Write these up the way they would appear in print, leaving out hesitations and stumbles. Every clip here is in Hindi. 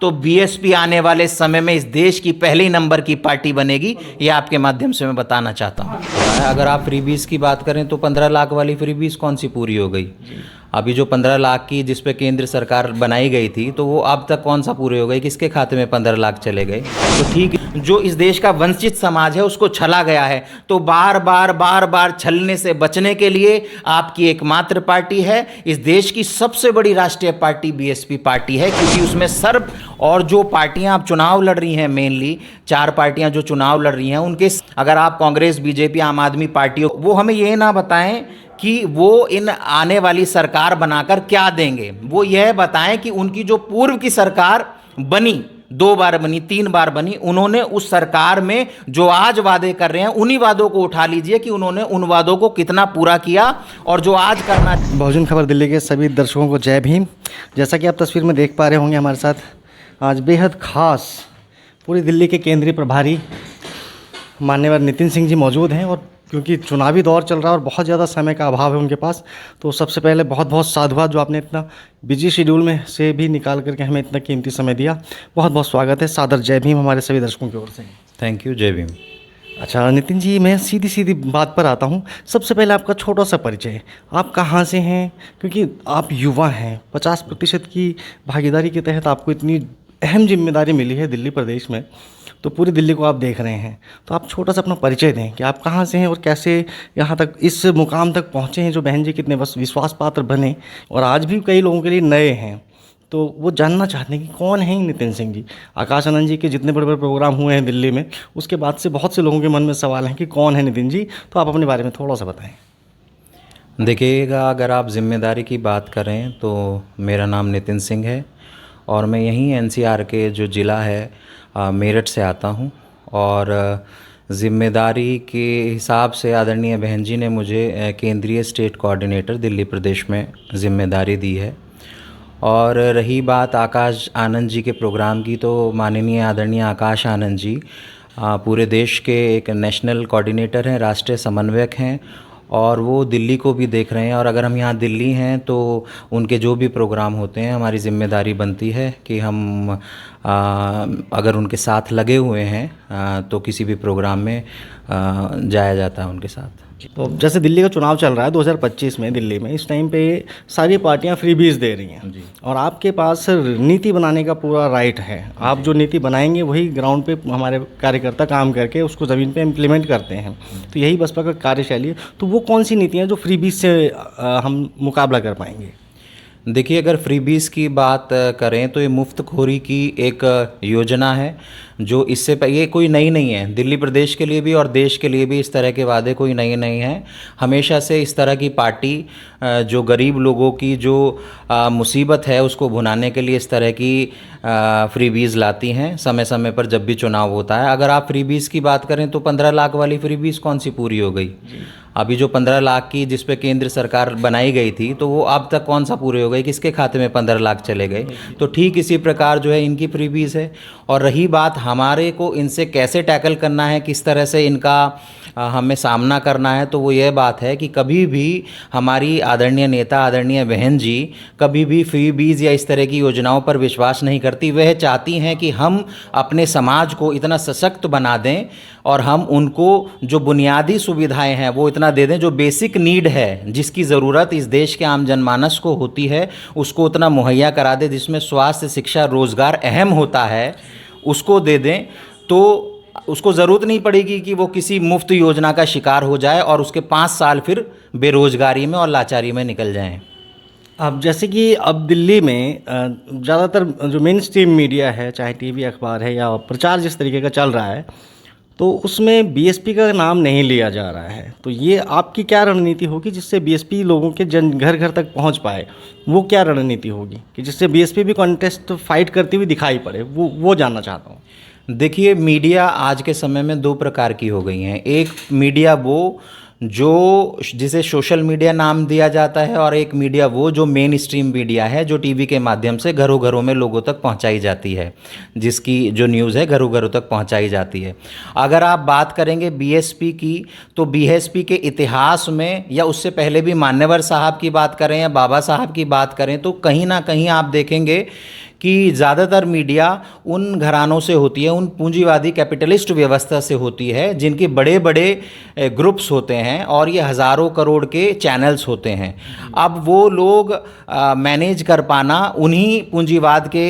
तो बीएसपी आने वाले समय में इस देश की पहले नंबर की पार्टी बनेगी, ये आपके माध्यम से मैं बताना चाहता हूँ। अगर आप फ्रीबीज की बात करें तो 15 लाख वाली फ्रीबीज कौन सी पूरी हो गई? अभी जो 15 लाख की जिस पे केंद्र सरकार बनाई गई थी, तो वो अब तक कौन सा पूरे हो गई? किसके खाते में 15 लाख चले गए? तो ठीक, जो इस देश का वंचित समाज है उसको छला गया है, तो बार बार छलने से बचने के लिए आपकी एकमात्र पार्टी है, इस देश की सबसे बड़ी राष्ट्रीय पार्टी बीएसपी पार्टी है, क्योंकि उसमें सर्व और जो पार्टियां अब चुनाव लड़ रही हैं, मेनली 4 पार्टियां जो चुनाव लड़ रही हैं, उनके अगर आप कांग्रेस, बीजेपी, आम आदमी पार्टी, वो हमें ये ना बताएं कि वो इन आने वाली सरकार बनाकर क्या देंगे, वो यह बताएं कि उनकी जो पूर्व की सरकार बनी, 2 बार बनी, 3 बार बनी, उन्होंने उस सरकार में जो आज वादे कर रहे हैं उन्हीं वादों को उठा लीजिए कि उन्होंने उन वादों को कितना पूरा किया और जो आज करना। बहुजन खबर दिल्ली के सभी दर्शकों को जय भीम। जैसा कि आप तस्वीर में देख पा रहे होंगे, हमारे साथ आज बेहद खास पूरी दिल्ली के केंद्रीय प्रभारी माननीय नितिन सिंह जी मौजूद हैं, और क्योंकि चुनावी दौर चल रहा है और बहुत ज़्यादा समय का अभाव है उनके पास, तो सबसे पहले बहुत बहुत साधुवाद जो आपने इतना बिजी शेड्यूल में से भी निकाल करके हमें इतना कीमती समय दिया। बहुत बहुत स्वागत है, सादर जय भीम हमारे सभी दर्शकों की ओर से। थैंक यू, जय भीम। अच्छा नितिन जी, मैं सीधी बात पर आता हूँ। सबसे पहले आपका छोटा सा परिचय, आप कहाँ से हैं? क्योंकि आप युवा हैं, 50% की भागीदारी के तहत आपको इतनी अहम जिम्मेदारी मिली है दिल्ली प्रदेश में, तो पूरी दिल्ली को आप देख रहे हैं, तो आप छोटा सा अपना परिचय दें कि आप कहाँ से हैं और कैसे यहाँ तक इस मुकाम तक पहुँचे हैं, जो बहन जी कितने बस विश्वास पात्र बने और आज भी कई लोगों के लिए नए हैं, तो वो जानना चाहते हैं कि कौन है नितिन सिंह जी। आकाश आनंद जी के जितने बड़े बड़े प्रोग्राम हुए हैं दिल्ली में, उसके बाद से बहुत से लोगों के मन में सवाल हैं कि कौन है नितिन जी, तो आप अपने बारे में थोड़ा सा बताएं। देखिएगा, अगर आप जिम्मेदारी की बात करें तो मेरा नाम नितिन सिंह है और मैं यहीं एनसीआर के जो ज़िला है मेरठ से आता हूं, और ज़िम्मेदारी के हिसाब से आदरणीय बहन जी ने मुझे केंद्रीय स्टेट कोऑर्डिनेटर दिल्ली प्रदेश में ज़िम्मेदारी दी है। और रही बात आकाश आनंद जी के प्रोग्राम की, तो माननीय आदरणीय आकाश आनंद जी पूरे देश के एक नेशनल कोऑर्डिनेटर हैं, राष्ट्रीय समन्वयक हैं, और वो दिल्ली को भी देख रहे हैं। और अगर हम यहाँ दिल्ली हैं तो उनके जो भी प्रोग्राम होते हैं, हमारी ज़िम्मेदारी बनती है कि हम अगर उनके साथ लगे हुए हैं तो किसी भी प्रोग्राम में जाया जाता है उनके साथ। तो जैसे दिल्ली का चुनाव चल रहा है 2025 में दिल्ली में, इस टाइम पे सारी पार्टियां फ्रीबीज दे रही हैं जी। और आपके पास नीति बनाने का पूरा राइट है। आप जो नीति बनाएंगे वही ग्राउंड पे हमारे कार्यकर्ता काम करके उसको ज़मीन पे इम्प्लीमेंट करते हैं, तो यही बसपा का कार्यशैली है। तो वो कौन सी नीतियाँ जो फ्रीबीज से हम मुकाबला कर पाएंगे? देखिए, अगर फ्रीबीज की बात करें तो ये मुफ्तखोरी की एक योजना है, जो इससे ये कोई नई नहीं है, दिल्ली प्रदेश के लिए भी और देश के लिए भी इस तरह के वादे कोई नए नहीं हैं। हमेशा से इस तरह की पार्टी जो गरीब लोगों की जो मुसीबत है उसको भुनाने के लिए इस तरह की फ्रीबीज़ लाती हैं समय समय पर जब भी चुनाव होता है। अगर आप फ्रीबीज़ की बात करें तो 15 लाख वाली फ्रीबीज़ कौन सी पूरी हो गई? अभी जो 15 लाख की जिस पे केंद्र सरकार बनाई गई थी, तो वो अब तक कौन सा पूरे हो गए? किसके खाते में 15 लाख चले गए? तो ठीक इसी प्रकार जो है इनकी फ्रीबीज़ है। और रही बात हमारे को इनसे कैसे टैकल करना है, किस तरह से इनका हमें सामना करना है, तो वो ये बात है कि कभी भी हमारी आदरणीय नेता आदरणीय बहन जी कभी भी फ्रीबीज़ या इस तरह की योजनाओं पर विश्वास नहीं करती। वह चाहती हैं कि हम अपने समाज को इतना सशक्त बना दें और हम उनको जो बुनियादी सुविधाएं हैं वो इतना दे दें, जो बेसिक नीड है, जिसकी ज़रूरत इस देश के आम जनमानस को होती है, उसको उतना मुहैया करा दें, जिसमें स्वास्थ्य, शिक्षा, रोज़गार अहम होता है, उसको दे दें। तो उसको ज़रूरत नहीं पड़ेगी कि वो किसी मुफ्त योजना का शिकार हो जाए और उसके 5 साल फिर बेरोज़गारी में और लाचारी में निकल जाएं। अब जैसे कि अब दिल्ली में ज़्यादातर जो मेन स्ट्रीम मीडिया है, चाहे टीवी, अखबार है या प्रचार जिस तरीके का चल रहा है, तो उसमें बीएसपी का नाम नहीं लिया जा रहा है। तो ये आपकी क्या रणनीति होगी जिससे बीएसपी लोगों के घर घर तक पहुंच पाए? वो क्या रणनीति होगी कि जिससे बीएसपी भी कॉन्टेस्ट फाइट करती हुई दिखाई पड़े? वो जानना चाहता हूँ। देखिए, मीडिया आज के समय में 2 प्रकार की हो गई हैं। एक मीडिया वो जो जिसे सोशल मीडिया नाम दिया जाता है, और एक मीडिया वो जो मेन स्ट्रीम मीडिया है, जो टीवी के माध्यम से घरों घरों में लोगों तक पहुंचाई जाती है, जिसकी जो न्यूज़ है घरों घरों तक पहुंचाई जाती है। अगर आप बात करेंगे बीएसपी की, तो बीएसपी के इतिहास में या उससे पहले भी मान्यवर साहब की बात करें या बाबा साहब की बात करें, तो कहीं ना कहीं आप देखेंगे कि ज़्यादातर मीडिया उन घरानों से होती है, उन पूंजीवादी कैपिटलिस्ट व्यवस्था से होती है जिनके बड़े बड़े ग्रुप्स होते हैं और ये हज़ारों करोड़ के चैनल्स होते हैं। अब वो लोग मैनेज कर पाना उन्हीं पूंजीवाद के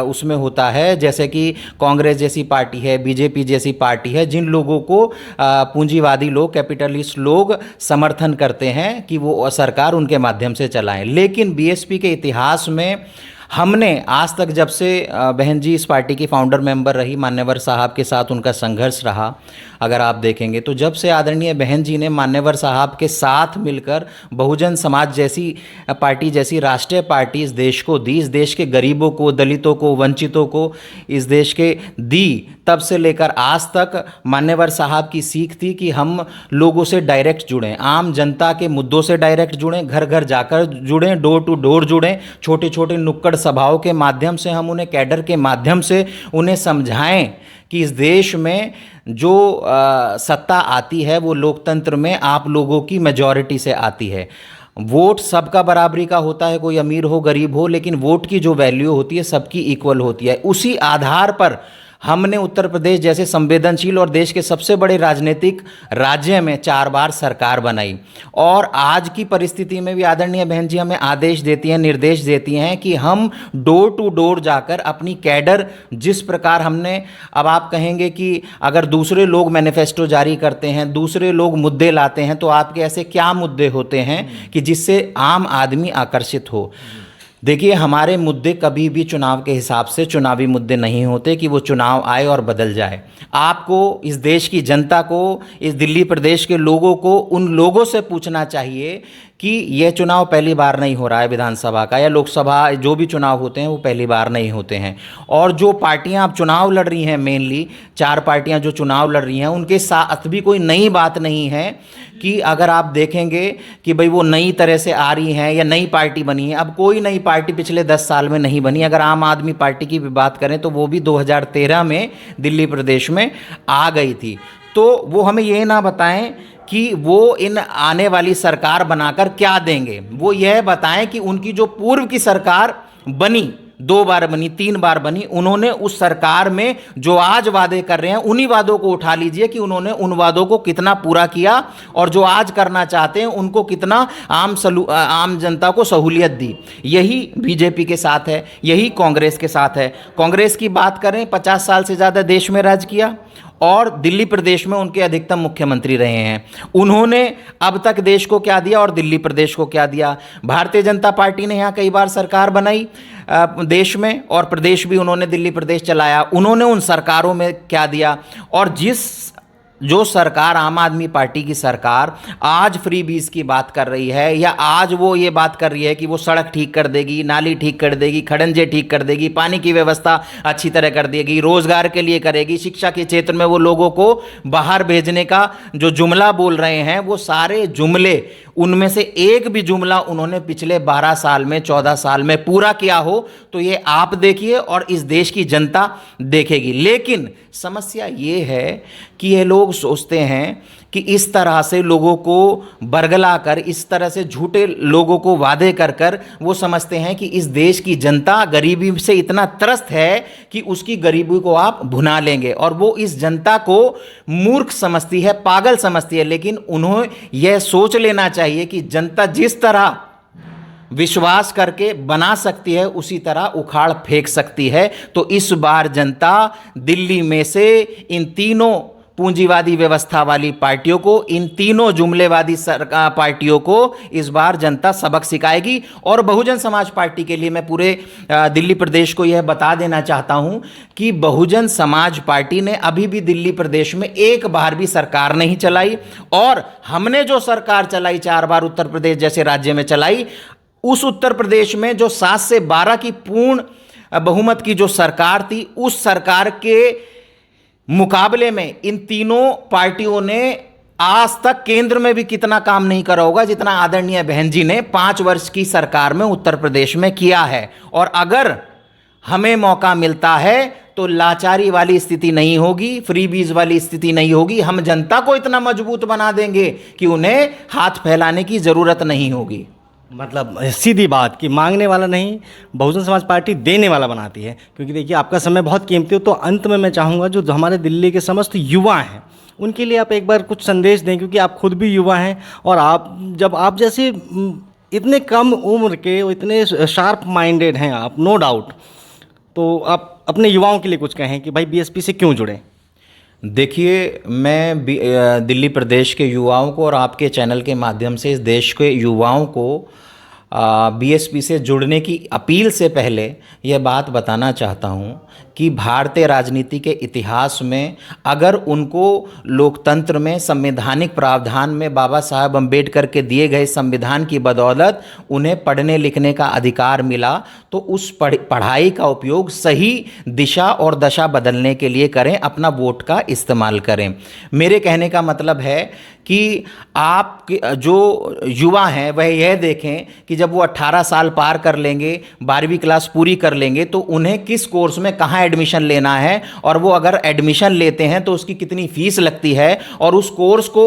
उसमें होता है, जैसे कि कांग्रेस जैसी पार्टी है, बीजेपी जैसी पार्टी है, जिन लोगों को पूंजीवादी लोग, कैपिटलिस्ट लोग समर्थन करते हैं कि वो सरकार उनके माध्यम से चलाएं। लेकिन बीएसपी के इतिहास में हमने आज तक, जब से बहन जी इस पार्टी की फाउंडर मेंबर रही, मान्यवर साहब के साथ उनका संघर्ष रहा, अगर आप देखेंगे तो जब से आदरणीय बहन जी ने मान्यवर साहब के साथ मिलकर बहुजन समाज जैसी पार्टी, जैसी राष्ट्रीय पार्टी इस देश को दी, इस देश के गरीबों को, दलितों को, वंचितों को इस देश के दी, तब से लेकर आज तक मान्यवर साहब की सीख थी कि हम लोगों से डायरेक्ट जुड़ें, आम जनता के मुद्दों से डायरेक्ट जुड़ें, घर घर जाकर जुड़ें, डोर टू डोर जुड़ें, छोटे छोटे नुक्कड़ सभाओं के माध्यम से हम उन्हें, कैडर के माध्यम से उन्हें समझाएं कि इस देश में जो सत्ता आती है वो लोकतंत्र में आप लोगों की मेजॉरिटी से आती है। वोट सबका बराबरी का होता है, कोई अमीर हो गरीब हो, लेकिन वोट की जो वैल्यू होती है सबकी इक्वल होती है। उसी आधार पर हमने उत्तर प्रदेश जैसे संवेदनशील और देश के सबसे बड़े राजनीतिक राज्य में 4 बार सरकार बनाई। और आज की परिस्थिति में भी आदरणीय बहन जी हमें आदेश देती हैं, निर्देश देती हैं कि हम डोर टू डोर जाकर अपनी कैडर, जिस प्रकार हमने, अब आप कहेंगे कि अगर दूसरे लोग मैनिफेस्टो जारी करते हैं, दूसरे लोग मुद्दे लाते हैं, तो आपके ऐसे क्या मुद्दे होते हैं कि जिससे आम आदमी आकर्षित हो। देखिए, हमारे मुद्दे कभी भी चुनाव के हिसाब से चुनावी मुद्दे नहीं होते कि वो चुनाव आए और बदल जाए। आपको, इस देश की जनता को, इस दिल्ली प्रदेश के लोगों को उन लोगों से पूछना चाहिए कि यह चुनाव पहली बार नहीं हो रहा है, विधानसभा का या लोकसभा, जो भी चुनाव होते हैं वो पहली बार नहीं होते हैं। और जो पार्टियां अब चुनाव लड़ रही हैं, मेनली 4 पार्टियां जो चुनाव लड़ रही हैं, उनके साथ भी कोई नई बात नहीं है कि अगर आप देखेंगे कि भाई वो नई तरह से आ रही हैं या नई पार्टी बनी है। अब कोई नई पार्टी पिछले 10 साल में नहीं बनी। अगर आम आदमी पार्टी की भी बात करें तो वो भी 2013 में दिल्ली प्रदेश में आ गई थी। तो वो हमें ये ना बताएं कि वो इन आने वाली सरकार बनाकर क्या देंगे, वो यह बताएं कि उनकी जो पूर्व की सरकार बनी, 2 बार बनी, 3 बार बनी, उन्होंने उस सरकार में जो आज वादे कर रहे हैं उन्हीं वादों को उठा लीजिए कि उन्होंने उन वादों को कितना पूरा किया और जो आज करना चाहते हैं उनको कितना आम जनता को सहूलियत दी। यही बीजेपी के साथ है, यही कांग्रेस के साथ है। कांग्रेस की बात करें, 50 साल से ज़्यादा देश में राज किया और दिल्ली प्रदेश में उनके अधिकतम मुख्यमंत्री रहे हैं। उन्होंने अब तक देश को क्या दिया और दिल्ली प्रदेश को क्या दिया। भारतीय जनता पार्टी ने यहाँ कई बार सरकार बनाई देश में, और प्रदेश भी उन्होंने, दिल्ली प्रदेश चलाया। उन्होंने उन सरकारों में क्या दिया। और जो सरकार, आम आदमी पार्टी की सरकार आज फ्री बीज की बात कर रही है, या आज वो ये बात कर रही है कि वो सड़क ठीक कर देगी, नाली ठीक कर देगी, खड़ंजे ठीक कर देगी, पानी की व्यवस्था अच्छी तरह कर देगी, रोजगार के लिए करेगी, शिक्षा के क्षेत्र में वो लोगों को बाहर भेजने का जो जुमला बोल रहे हैं, वो सारे जुमले, उनमें से एक भी जुमला उन्होंने पिछले 12 साल में, 14 साल में पूरा किया हो तो ये आप देखिए और इस देश की जनता देखेगी। लेकिन समस्या ये है कि ये लोग सोचते हैं कि इस तरह से लोगों को बरगला कर, इस तरह से झूठे लोगों को वादे कर कर वो समझते हैं कि इस देश की जनता गरीबी से इतना त्रस्त है कि उसकी गरीबी को आप भुना लेंगे, और वो इस जनता को मूर्ख समझती है, पागल समझती है। लेकिन उन्हें यह सोच लेना चाहिए कि जनता जिस तरह विश्वास करके बना सकती है उसी तरह उखाड़ फेंक सकती है। तो इस बार जनता दिल्ली में से इन तीनों पूंजीवादी व्यवस्था वाली पार्टियों को, इन तीनों जुमलेवादी पार्टियों को इस बार जनता सबक सिखाएगी। और बहुजन समाज पार्टी के लिए मैं पूरे दिल्ली प्रदेश को यह बता देना चाहता हूं कि बहुजन समाज पार्टी ने अभी भी दिल्ली प्रदेश में एक बार भी सरकार नहीं चलाई, और हमने जो सरकार चलाई 4 बार उत्तर प्रदेश जैसे राज्य में चलाई, उस उत्तर प्रदेश में जो 7 से 12 की पूर्ण बहुमत की जो सरकार थी, उस सरकार के मुकाबले में इन तीनों पार्टियों ने आज तक केंद्र में भी कितना काम नहीं करा होगा जितना आदरणीय बहन जी ने 5 वर्ष की सरकार में उत्तर प्रदेश में किया है। और अगर हमें मौका मिलता है तो लाचारी वाली स्थिति नहीं होगी, फ्रीबीज वाली स्थिति नहीं होगी। हम जनता को इतना मजबूत बना देंगे कि उन्हें हाथ फैलाने की जरूरत नहीं होगी। मतलब सीधी बात कि मांगने वाला नहीं, बहुजन समाज पार्टी देने वाला बनाती है। क्योंकि देखिए आपका समय बहुत कीमती हो, तो अंत में मैं चाहूँगा जो हमारे दिल्ली के समस्त युवा हैं उनके लिए आप एक बार कुछ संदेश दें, क्योंकि आप खुद भी युवा हैं और आप जब आप जैसे इतने कम उम्र के इतने शार्प माइंडेड हैं आप, नो डाउट, तो आप अपने युवाओं के लिए कुछ कहें कि भाई बीएसपी से क्यों जुड़ें। देखिए, मैं दिल्ली प्रदेश के युवाओं को और आपके चैनल के माध्यम से इस देश के युवाओं को बीएसपी से जुड़ने की अपील से पहले यह बात बताना चाहता हूं कि भारतीय राजनीति के इतिहास में अगर उनको लोकतंत्र में संवैधानिक प्रावधान में बाबा साहब अम्बेडकर के दिए गए संविधान की बदौलत उन्हें पढ़ने लिखने का अधिकार मिला, तो उस पढ़ाई का उपयोग सही दिशा और दशा बदलने के लिए करें, अपना वोट का इस्तेमाल करें। मेरे कहने का मतलब है कि आप जो युवा हैं वह यह देखें कि जब वो 18 साल पार कर लेंगे, 12वीं क्लास पूरी कर लेंगे, तो उन्हें किस कोर्स में कहाँ एडमिशन लेना है, और वो अगर एडमिशन लेते हैं तो उसकी कितनी फीस लगती है, और उस कोर्स को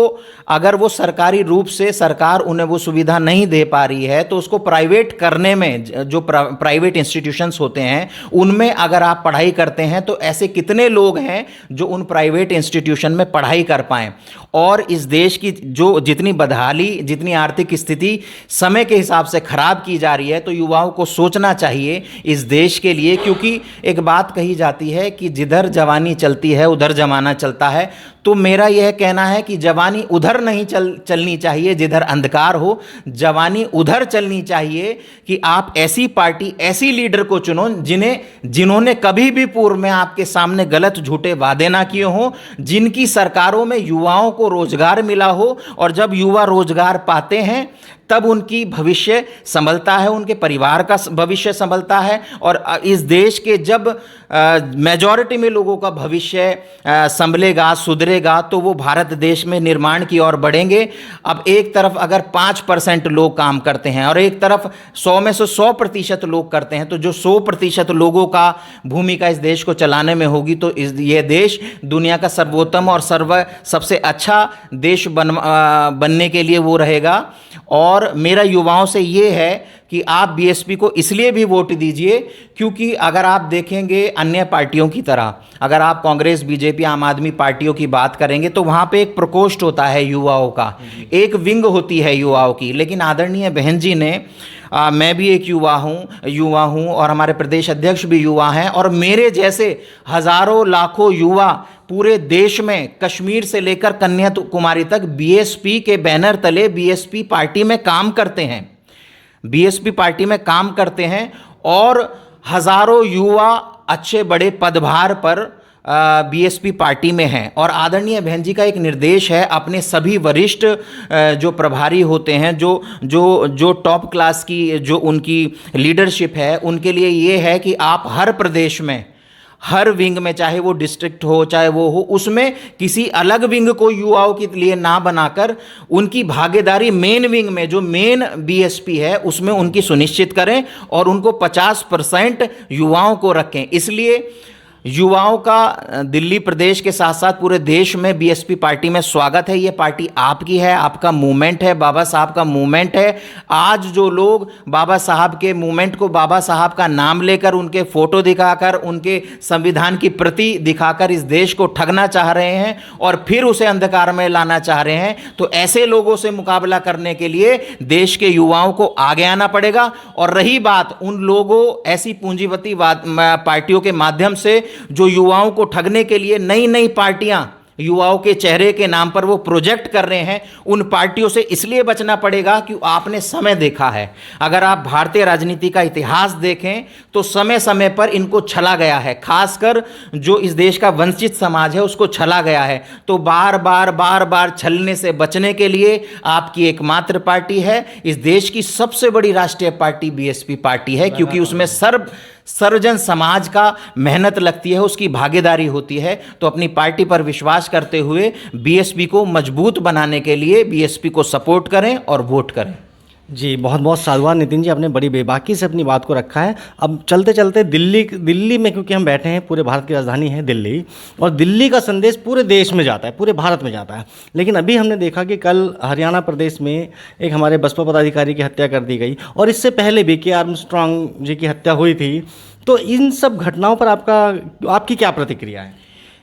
अगर वो सरकारी रूप से सरकार उन्हें वो सुविधा नहीं दे पा रही है तो उसको प्राइवेट करने में, जो प्राइवेट इंस्टीट्यूशंस होते हैं उनमें अगर आप पढ़ाई करते हैं तो ऐसे कितने लोग हैं जो उन प्राइवेट इंस्टीट्यूशन में पढ़ाई कर पाएं। और इस देश की जो जितनी बदहाली, जितनी आर्थिक स्थिति समय के हिसाब से खराब की जा रही है, तो युवाओं को सोचना चाहिए इस देश के लिए, क्योंकि एक बात कही जाती है कि जिधर जवानी चलती है उधर जमाना चलता है। तो मेरा यह कहना है कि जवानी उधर नहीं चलनी चाहिए जिधर अंधकार हो, जवानी उधर चलनी चाहिए कि आप ऐसी पार्टी, ऐसी लीडर को चुनो जिन्होंने कभी भी पूर्व में आपके सामने गलत झूठे वादे ना किए हों, जिनकी सरकारों में युवाओं को रोजगार मिला हो, और जब युवा रोजगार पाते हैं तब उनकी भविष्य संभलता है, उनके परिवार का भविष्य संभलता है, और इस देश के जब मेजॉरिटी में लोगों का भविष्य संभलेगा, सुधरेगा, तो वो भारत देश में निर्माण की ओर बढ़ेंगे। अब एक तरफ अगर 5% लोग काम करते हैं और एक तरफ 100 में से 100% लोग करते हैं, तो जो 100% लोगों का भूमिका इस देश को चलाने में होगी, तो ये देश दुनिया का सर्वोत्तम और सबसे अच्छा देश बनने के लिए वो रहेगा। और मेरा युवाओं से ये है कि आप बीएसपी को इसलिए भी वोट दीजिए क्योंकि अगर आप देखेंगे अन्य पार्टियों की तरह, अगर आप कांग्रेस, बीजेपी, आम आदमी पार्टियों की बात करेंगे तो वहाँ पे एक प्रकोष्ठ होता है युवाओं का, एक विंग होती है युवाओं की। लेकिन आदरणीय बहन जी ने मैं भी एक युवा हूँ और हमारे प्रदेश अध्यक्ष भी युवा हैं, और मेरे जैसे हज़ारों लाखों युवा पूरे देश में कश्मीर से लेकर कन्याकुमारी तक बीएसपी के बैनर तले बीएसपी पार्टी में काम करते हैं, बीएसपी पार्टी में काम करते हैं, और हज़ारों युवा अच्छे बड़े पदभार पर बीएसपी पार्टी में हैं। और आदरणीय बहन जी का एक निर्देश है अपने सभी वरिष्ठ जो प्रभारी होते हैं, जो टॉप क्लास की जो उनकी लीडरशिप है, उनके लिए ये है कि आप हर प्रदेश में, हर विंग में, चाहे वो डिस्ट्रिक्ट हो चाहे वो हो, उसमें किसी अलग विंग को युवाओं के लिए ना बनाकर उनकी भागीदारी मेन विंग में, जो मेन बीएसपी है, उसमें उनकी सुनिश्चित करें और उनको 50% युवाओं को रखें। इसलिए युवाओं का दिल्ली प्रदेश के साथ साथ पूरे देश में बीएसपी पार्टी में स्वागत है। ये पार्टी आपकी है, आपका मूवमेंट है, बाबा साहब का मूवमेंट है। आज जो लोग बाबा साहब के मूवमेंट को, बाबा साहब का नाम लेकर, उनके फोटो दिखाकर, उनके संविधान की प्रति दिखाकर इस देश को ठगना चाह रहे हैं और फिर उसे अंधकार में लाना चाह रहे हैं, तो ऐसे लोगों से मुकाबला करने के लिए देश के युवाओं को आगे आना पड़ेगा। और रही बात उन लोगों, ऐसी पूंजीपति पार्टियों के माध्यम से जो युवाओं को ठगने के लिए नई नई पार्टियां युवाओं के चेहरे के नाम पर वो प्रोजेक्ट कर रहे हैं, उन पार्टियों से इसलिए बचना पड़ेगा कि आपने समय देखा है। अगर आप भारतीय राजनीति का इतिहास देखें तो समय समय पर इनको छला गया है, खासकर जो इस देश का वंचित समाज है उसको छला गया है। तो बार बार छलने से बचने के लिए आपकी एकमात्र पार्टी है, इस देश की सबसे बड़ी राष्ट्रीय पार्टी बीएसपी पार्टी है, क्योंकि उसमें सर्वजन समाज का मेहनत लगती है, उसकी भागीदारी होती है। तो अपनी पार्टी पर विश्वास करते हुए बीएसपी को मजबूत बनाने के लिए बीएसपी को सपोर्ट करें और वोट करें। जी, बहुत बहुत साधुवाद नितिन जी, आपने बड़ी बेबाकी से अपनी बात को रखा है। अब चलते चलते दिल्ली में, क्योंकि हम बैठे हैं, पूरे भारत की राजधानी है दिल्ली, और दिल्ली का संदेश पूरे देश में जाता है, पूरे भारत में जाता है। लेकिन अभी हमने देखा कि कल हरियाणा प्रदेश में एक हमारे बसपा पदाधिकारी की हत्या कर दी गई, और इससे पहले भी के आर्मस्ट्रॉन्ग जी की हत्या हुई थी। तो इन सब घटनाओं पर आपकी क्या प्रतिक्रिया है?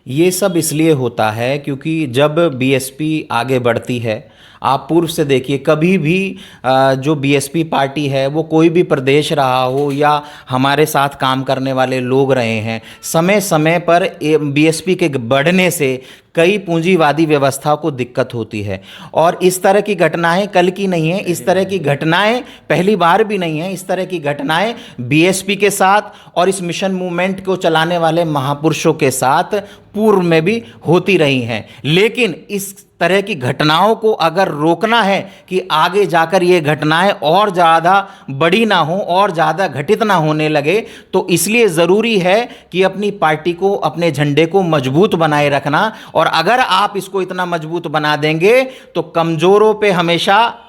ये सब इसलिए होता है क्योंकि जब बीएसपी आगे बढ़ती है, आप पूर्व से देखिए, कभी भी जो बीएसपी पार्टी है वो कोई भी प्रदेश रहा हो या हमारे साथ काम करने वाले लोग रहे हैं, समय समय पर बीएसपी के बढ़ने से कई पूंजीवादी व्यवस्था को दिक्कत होती है। और इस तरह की घटनाएं कल की नहीं है, इस तरह की घटनाएं पहली बार भी नहीं है। इस तरह की घटनाएं बीएसपी के साथ और इस मिशन मूवमेंट को चलाने वाले महापुरुषों के साथ पूर्व में भी होती रही हैं। लेकिन इस तरह की घटनाओं को अगर रोकना है कि आगे जाकर ये घटनाएं और ज़्यादा बड़ी ना हो और ज़्यादा घटित ना होने लगे, तो इसलिए ज़रूरी है कि अपनी पार्टी को, अपने झंडे को मजबूत बनाए रखना। और अगर आप इसको इतना मजबूत बना देंगे तो कमज़ोरों पे हमेशा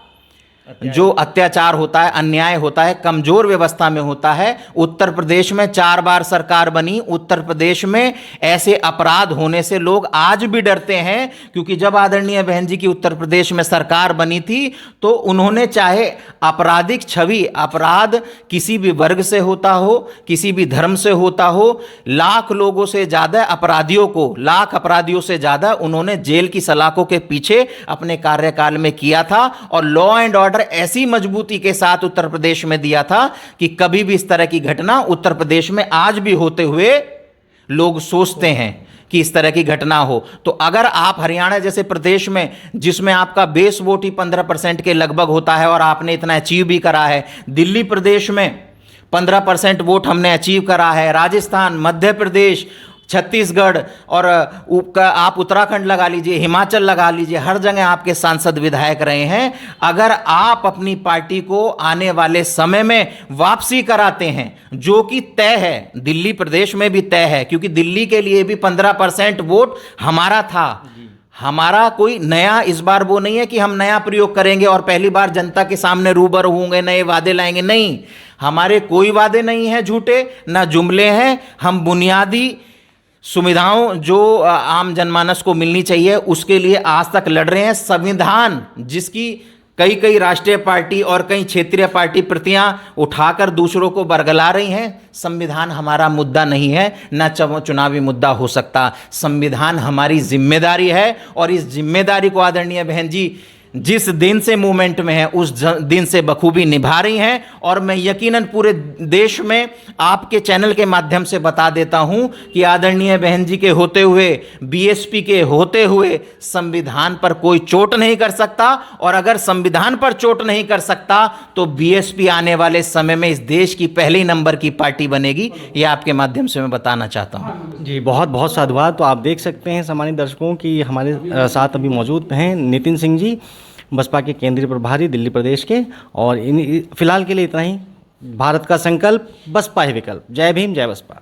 जो अत्याचार होता है, अन्याय होता है, कमजोर व्यवस्था में होता है। उत्तर प्रदेश में 4 बार सरकार बनी, उत्तर प्रदेश में ऐसे अपराध होने से लोग आज भी डरते हैं, क्योंकि जब आदरणीय बहन जी की उत्तर प्रदेश में सरकार बनी थी तो उन्होंने, चाहे आपराधिक छवि, अपराध किसी भी वर्ग से होता हो, किसी भी धर्म से होता हो, लाख लोगों से ज्यादा अपराधियों को, लाख अपराधियों से ज्यादा उन्होंने जेल की सलाखों के पीछे अपने कार्यकाल में किया था, और लॉ एंड ऑर्डर ऐसी मजबूती के साथ उत्तर प्रदेश में दिया था कि कभी भी इस तरह की घटना उत्तर प्रदेश में आज भी होते हुए लोग सोचते हैं कि इस तरह की घटना हो। तो अगर आप हरियाणा जैसे प्रदेश में, जिसमें आपका बेस वोट ही 15% के लगभग होता है और आपने इतना अचीव भी करा है, दिल्ली प्रदेश में 15% वोट हमने अचीव करा है, राजस्थान, मध्य प्रदेश, छत्तीसगढ़ और आप उत्तराखंड लगा लीजिए, हिमाचल लगा लीजिए, हर जगह आपके सांसद विधायक रहे हैं। अगर आप अपनी पार्टी को आने वाले समय में वापसी कराते हैं, जो कि तय है, दिल्ली प्रदेश में भी तय है, क्योंकि दिल्ली के लिए भी 15% वोट हमारा था। हमारा कोई नया इस बार वो नहीं है कि हम नया प्रयोग करेंगे और पहली बार जनता के सामने रूबरू होंगे, नए वादे लाएंगे। नहीं, हमारे कोई वादे नहीं हैं झूठे, ना जुमले हैं। हम बुनियादी सुविधाओं जो आम जनमानस को मिलनी चाहिए उसके लिए आज तक लड़ रहे हैं। संविधान जिसकी कई कई राष्ट्रीय पार्टी और कई क्षेत्रीय पार्टी प्रतियां उठाकर दूसरों को बरगला रही हैं, संविधान हमारा मुद्दा नहीं है, न चुनावी मुद्दा हो सकता। संविधान हमारी जिम्मेदारी है, और इस जिम्मेदारी को आदरणीय बहन जी जिस दिन से मूवमेंट में है उस दिन से बखूबी निभा रही हैं। और मैं यकीनन पूरे देश में आपके चैनल के माध्यम से बता देता हूं कि आदरणीय बहन जी के होते हुए, बीएसपी के होते हुए संविधान पर कोई चोट नहीं कर सकता। और अगर संविधान पर चोट नहीं कर सकता तो बीएसपी आने वाले समय में इस देश की पहली नंबर की पार्टी बनेगी, यह आपके माध्यम से मैं बताना चाहता हूं। जी, बहुत बहुत साधुवाद। तो आप देख सकते हैं सम्मानित दर्शकों कि हमारे साथ अभी मौजूद हैं नितिन सिंह जी, बसपा के केंद्रीय प्रभारी दिल्ली प्रदेश के। और फिलहाल के लिए इतना ही। भारत का संकल्प, बसपा ही विकल्प। जय भीम, जय बसपा।